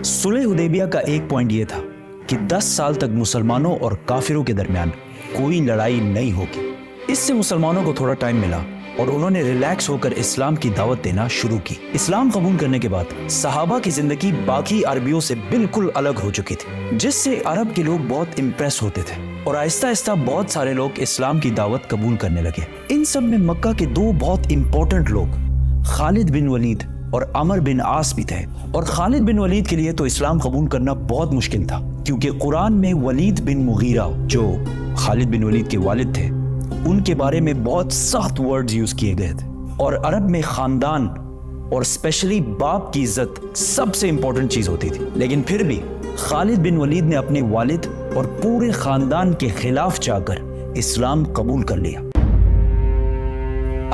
सुलह हुदैबिया का एक पॉइंट ये था कि 10 साल तक मुसलमानों और काफिरों के दरमियान कोई लड़ाई नहीं होगी। इससे मुसलमानों को थोड़ा टाइम मिला और उन्होंने रिलैक्स होकर इस्लाम की दावत देना शुरू की। इस्लाम कबूल करने के बाद सहाबा की जिंदगी बाकी अरबियों से बिल्कुल अलग हो चुकी थी, जिससे अरब के लोग बहुत इम्प्रेस होते थे और आहिस्ता आहिस्ता बहुत सारे लोग इस्लाम की दावत कबूल करने लगे। इन सब में मक्का के दो बहुत इंपॉर्टेंट लोग खालिद बिन वलीद और अमर बिन आस भी थे। और खालिद बिन वलीद के लिए तो इस्लाम कबूल करना बहुत मुश्किल था, क्योंकि कुरान में वलीद बिन मुगीरा, जो खालिद बिन वलीद के वालिद थे, उनके बारे में बहुत सख्त वर्ड्स यूज किए गए थे। और अरब में खानदान और स्पेशली बाप की इज्जत सबसे इंपॉर्टेंट चीज होती थी। लेकिन फिर भी खालिद बिन वलीद ने अपने वालिद और पूरे खानदान के खिलाफ जाकर इस्लाम कबूल कर लिया।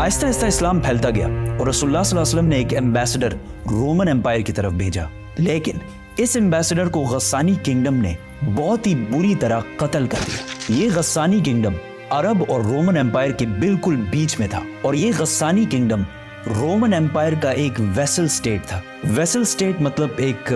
आहिस्ता आहिस्ता इस्लाम फैलता गया और रसूलुल्लाह सल्लल्लाहु अलैहि वसल्लम ने एक एम्बेसडर रोमन एम्पायर की तरफ भेजा। लेकिन इस एम्बेसडर को गस्सानी किंगडम ने बहुत ही बुरी तरह कत्ल कर दिया। ये गस्सानी किंगडम अरब और रोमन एम्पायर के बिल्कुल बीच में था और ये गस्सानी किंगडम रोमन एम्पायर का एक वेसल स्टेट था। वेसल स्टेट मतलब एक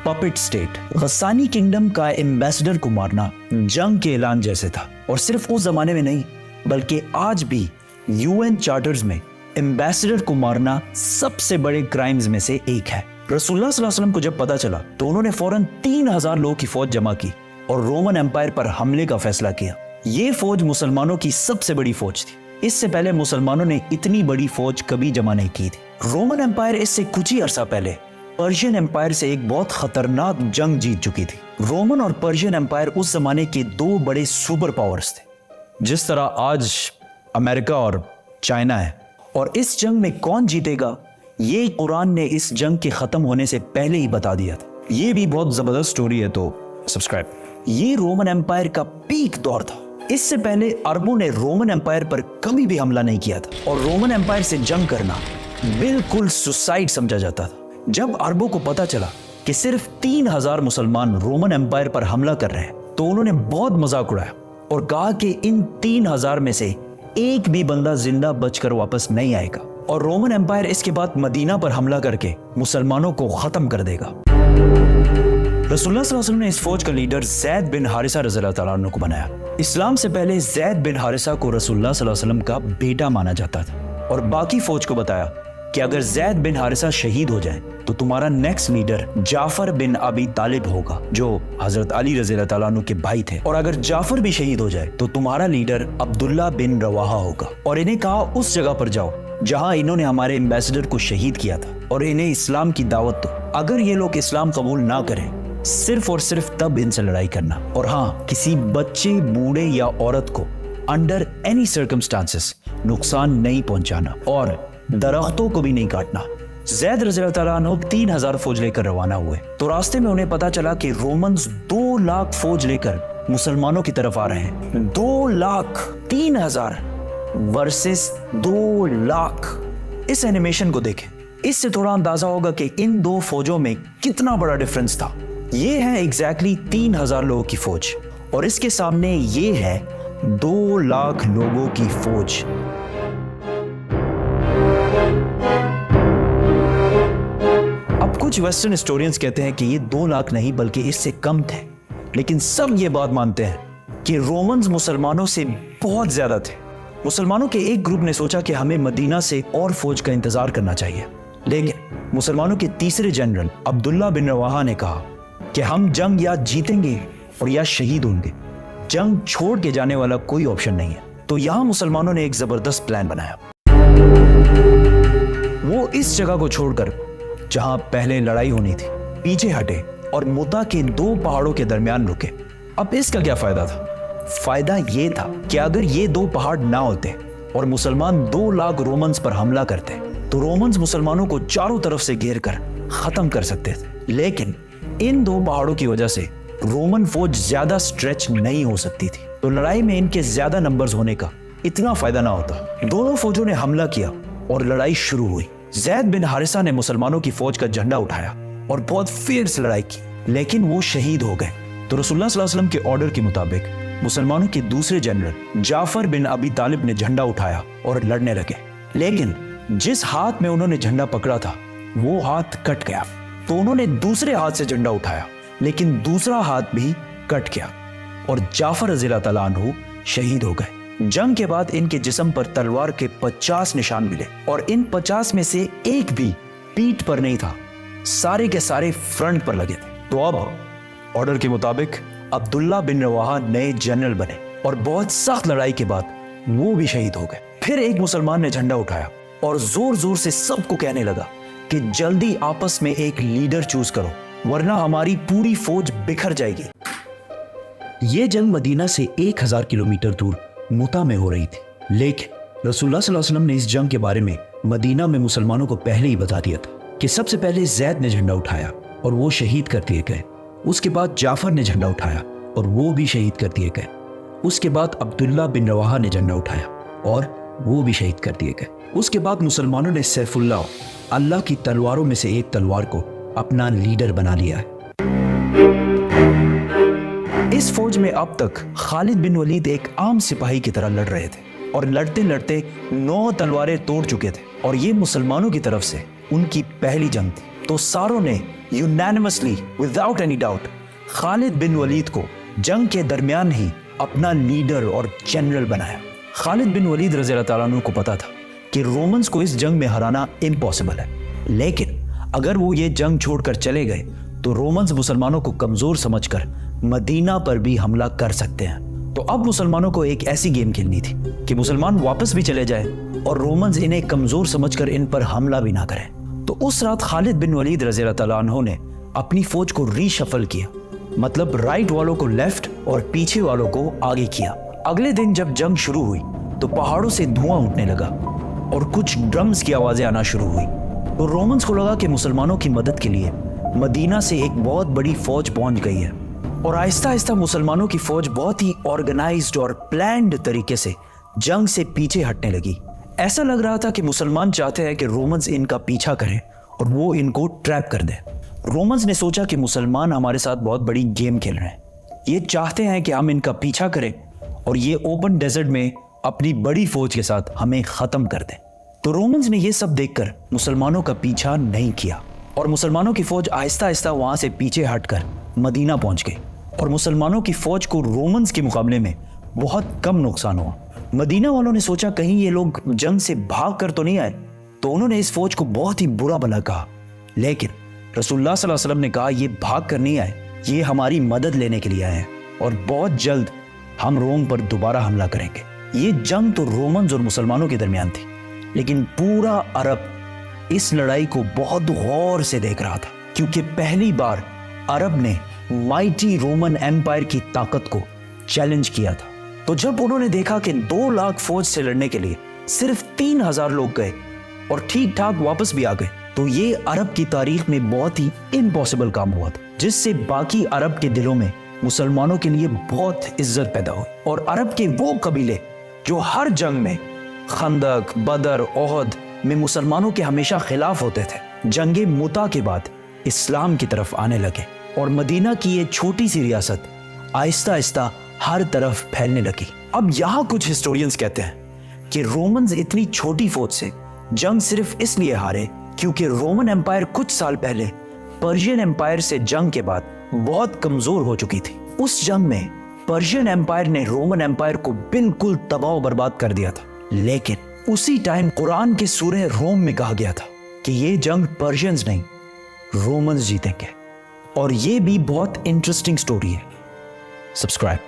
पपेट स्टेट। गस्सानी किंगडम का एम्बेसडर को मारना जंग के ऐलान जैसे था। और सिर्फ उस जमाने में नहीं, बल्कि आज भी यूएन चार्टर्स में एम्बेसडर को मारना सबसे बड़े क्राइम्स में से एक है। रसूलुल्लाह सल्लल्लाहु अलैहि वसल्लम को जब पता चला तो उन्होंने फौरन 3000 लोगों की फौज जमा की और रोमन एम्पायर पर हमले का फैसला किया। ये फौज मुसलमानों की सबसे बड़ी फौज थी। इससे पहले मुसलमानों ने इतनी बड़ी फौज कभी जमा नहीं की थी। रोमन एम्पायर इससे कुछ ही अरसा पहले पर्शियन एम्पायर से एक बहुत खतरनाक जंग जीत चुकी थी। रोमन और पर्शियन एम्पायर उस जमाने के दो बड़े सुपर पावर्स थे, जिस तरह आज अमेरिका और चाइना है। और इस जंग में कौन जीतेगा ये कुरान ने इस जंग के खत्म होने से पहले ही बता दिया था। ये भी बहुत जबरदस्त स्टोरी है, तो सब्सक्राइब। ये रोमन एम्पायर का पीक दौर था। इससे पहले अरबों ने रोमन एम्पायर पर कभी भी हमला नहीं किया था और रोमन एम्पायर से जंग करना बिल्कुल सुसाइड समझा जाता था। जब अरबों को पता चला कि सिर्फ 3000 मुसलमान रोमन एम्पायर पर हमला कर रहे हैं, तो उन्होंने बहुत मजाक उड़ाया और कहा कि इन 3000 में से एक भी बंदा जिंदा बचकर वापस नहीं आएगा और रोमन एम्पायर इसके बाद मदीना पर हमला करके मुसलमानों को खत्म कर देगा। रसूलुल्लाह सल्लल्लाहु अलैहि वसल्लम ने इस फौज का लीडर ज़ैद बिन हारिसा रज़ियल्लाहु तआला अन्हु को बनाया। इस्लाम से पहले ज़ैद बिन हारिसा को रसूलुल्लाह सल्लल्लाहु अलैहि वसल्लम का बेटा माना जाता था और बाकी फौज को बताया कि अगर ज़ैद बिन हारिसा शहीद हो जाए तो तुम्हारा नेक्स्ट लीडर जाफर बिन अबी तालिब होगा, जो हजरत अली रज़ियल्लाहु तआला अन्हु के भाई थे। और अगर जाफर भी शहीद हो जाए तो तुम्हारा लीडर अब्दुल्ला बिन रवाहा होगा। और इन्हें कहा उस जगह पर जाओ जहां इन्होंने हमारे एम्बेसडर को शहीद किया था और इन्हें इस्लाम की दावत दो। अगर ये लोग इस्लाम कबूल ना करें, सिर्फ और सिर्फ तब इनसे लड़ाई करना। और हाँ, किसी बच्चे, बूढ़े या औरत को अंडर एनी सर्कमस्टांसेस नुकसान नहीं पहुंचाना और दरख्तों को भी नहीं काटना। ज़ैद रज़ियल्लाहु तआला अन्हु 3000 फौज लेकर रवाना हुए तो रास्ते में उन्हें पता चला कि रोमन्स 2 लाख फौज लेकर मुसलमानों की तरफ आ रहे हैं। 2 लाख 3000 वर्सेस 2 लाख। इस एनिमेशन को देखें, इससे थोड़ा अंदाजा होगा कि इन दो फौजों में कितना बड़ा डिफरेंस था। ये है एग्जैक्टली 3000 लोगों की फौज और इसके सामने ये है 2 लाख लोगों की फौज। अब कुछ वेस्टर्न हिस्टोरियंस कहते हैं कि ये 2 लाख नहीं बल्कि इससे कम थे, लेकिन सब ये बात मानते हैं कि रोमन्स मुसलमानों से बहुत ज्यादा थे। मुसलमानों के एक ग्रुप ने सोचा कि हमें मदीना से और फौज का इंतजार करना चाहिए, लेकिन मुसलमानों के तीसरे जनरल अब्दुल्ला बिन रवाहा ने कहा कि हम जंग या जीतेंगे और या शहीद होंगे, जंग छोड़ के जाने वाला कोई ऑप्शन नहीं है। तो यहां मुसलमानों ने एक जबरदस्त प्लान बनाया। वो इस जगह को छोड़कर जहां पहले लड़ाई होनी थी पीछे हटे और मुता के 2 पहाड़ों के दरमियान रुके। अब इसका क्या फायदा था? फायदा ये था कि अगर ये 2 पहाड़ ना होते और मुसलमान 2 लाख रोमन्स पर हमला करते तो रोमन्स मुसलमानों को चारों तरफ से घेर कर खत्म कर सकते थे। लेकिन इन 2 पहाड़ों की वजह से रोमन फौज ज्यादा स्ट्रेच नहीं हो सकती थी, तो लड़ाई में इनके ज्यादा नंबर्स होने का इतना फायदा ना होता। दोनों फौजों ने हमला किया और लड़ाई शुरू हुई। ज़ैद बिन हारिसा ने मुसलमानों की फौज का झंडा उठाया और बहुत फियर्स लड़ाई की, लेकिन वो शहीद हो गए। तो रसूलुल्लाह सल्लल्लाहु अलैहि वसल्लम के ऑर्डर के मुताबिक मुसलमानों के दूसरे जनरल जाफर बिन अबी तालिब ने झंडा उठाया और लड़ने लगे। लेकिन जिस हाथ में उन्होंने झंडा पकड़ा था वो हाथ कट गया। तो उन्होंने दूसरे हाथ से झंडा उठाया, लेकिन दूसरा हाथ भी कट गया और जाफर रज़ियल्लाहु ताला अन्हु शहीद हो गए। जंग के बाद इनके जिस्म पर तलवार के 50 निशान मिले और इन 50 में से एक भी पीठ पर नहीं था, सारे के सारे फ्रंट पर लगे थे। तो अब ऑर्डर के मुताबिक अब्दुल्ला बिन रवाहा नए जनरल बने और बहुत सख्त लड़ाई के बाद वो भी शहीद हो गए। फिर एक मुसलमान ने झंडा उठाया और जोर जोर से सबको कहने लगा कि जल्दी आपस में एक लीडर चूज करो, वरना हमारी पूरी फौज बिखर जाएगी। ये जंग मदीना से 1000 किलोमीटर दूर मुता में हो रही थी, लेकिन रसूलुल्लाह सल्लल्लाहु अलैहि वसल्लम ने इस जंग के बारे में मदीना में मुसलमानों को पहले ही बता दिया था कि सबसे पहले जैद ने झंडा उठाया और वो शहीद कर दिए गए। उसके बाद जाफर ने झंडा उठाया और वो भी शहीद कर दिए गए। उसके बाद अब्दुल्ला बिन रवाहा ने झंडा उठाया और वो भी शहीद कर दिए गए। उसके बाद मुसलमानों ने सैफुल्लाह, अल्लाह की तलवारों में से एक तलवार को अपना लीडर बना लिया है। इस फौज में अब तक खालिद बिन वलीद एक आम सिपाही की तरह लड़ रहे थे और लड़ते लड़ते 9 तलवारें तोड़ चुके थे और ये मुसलमानों की तरफ से उनकी पहली जंग थी। तो सारों ने unanimously without any doubt Khalid bin Walid को जंग के दरमियान ही अपना लीडर और जनरल बनाया। खालिद बिन वलीद रज़ियल्लाहु ताला अन्हु को पता था कि रोमन्स को इस जंग में हराना इम्पॉसिबल है, लेकिन अगर वो ये जंग छोड़कर चले गए तो रोमन्स मुसलमानों को कमजोर समझकर मदीना पर भी हमला कर सकते हैं। तो अब मुसलमानों को एक ऐसी गेम खेलनी थी कि मुसलमान वापस भी चले जाए और रोमन्स इन्हें कमजोर समझकर इन पर हमला भी ना करें। तो उस रात खालिद बिन वलीद रज़ियल्लाहु ताला अन्हु ने अपनी फौज को रीशफल किया, मतलब राइट वालों को लेफ्ट और पीछे वालों को आगे किया। अगले दिन जब जंग शुरू हुई तो पहाड़ों से धुआं उठने लगा और कुछ ड्रम्स की आवाजें आना शुरू हुई। तो रोमन्स को लगा कि मुसलमानों की मदद के लिए मदीना से एक बहुत बड़ी फौज पहुंच गई है और आहिस्ता आहिस्ता मुसलमानों की फौज बहुत ही ऑर्गेनाइज्ड और प्लान्ड तरीके से जंग से पीछे हटने लगी। ऐसा लग रहा था कि मुसलमान चाहते हैं कि रोमन्स इनका पीछा करें और वो इनको ट्रैप कर दें। रोमन्स ने सोचा कि मुसलमान हमारे साथ बहुत बड़ी गेम खेल रहे हैं, ये चाहते हैं कि हम इनका पीछा करें और ये ओपन डेजर्ट में अपनी बड़ी फौज के साथ हमें खत्म कर दें। तो रोमन्स ने ये सब देखकर मुसलमानों का पीछा नहीं किया और मुसलमानों की फौज आहिस्ता आहिस्ता वहां से पीछे हटकर मदीना पहुंच गई और मुसलमानों की फौज को रोमन्स के मुकाबले में बहुत कम नुकसान हुआ। मदीना वालों ने सोचा कहीं ये लोग जंग से भाग कर तो नहीं आए, तो उन्होंने इस फौज को बहुत ही बुरा भला कहा, लेकिन रसूलुल्लाह सल्लल्लाहु अलैहि वसल्लम ने कहा ये भाग कर नहीं आए, ये हमारी मदद लेने के लिए आए हैं और बहुत जल्द हम रोम पर दोबारा हमला करेंगे। ये जंग तो रोमन्स और मुसलमानों के दरमियान थी, लेकिन पूरा अरब इस लड़ाई को बहुत गौर से देख रहा था, क्योंकि पहली बार अरब ने माइटी रोमन एम्पायर की ताकत को चैलेंज किया था। तो जब उन्होंने देखा कि 2 लाख फौज से लड़ने के लिए सिर्फ 3000 लोग गए और ठीक ठाक वापस भी आ गए, तो ये अरब की तारीख में बहुत ही इम्पॉसिबल काम हुआ था, जिससे बाकी अरब के दिलों में मुसलमानों के लिए बहुत इज्जत पैदा हुई। और अरब के वो कबीले जो हर जंग में खंदक, बदर, ओहद में मुसलमानों के हमेशा खिलाफ होते थे, जंगे मुता के बाद इस्लाम की तरफ आने लगे और मदीना की ये छोटी सी रियासत आहिस्ता आहिस्ता हर तरफ फैलने लगी। अब यहाँ कुछ हिस्टोरियंस कहते हैं कि रोमन्स इतनी छोटी फौज से जंग सिर्फ इसलिए हारे क्योंकि रोमन एम्पायर कुछ साल पहले पर्शियन एम्पायर से जंग के बाद बहुत कमजोर हो चुकी थी। उस जंग में पर्शियन एम्पायर ने रोमन एम्पायर को बिल्कुल तबाह बर्बाद कर दिया था, लेकिन उसी टाइम कुरान के सूरह रोम में कहा गया था कि ये जंग पर्शियंस नहीं रोमन्स जीतेंगे। और ये भी बहुत इंटरेस्टिंग स्टोरी है। सब्सक्राइब।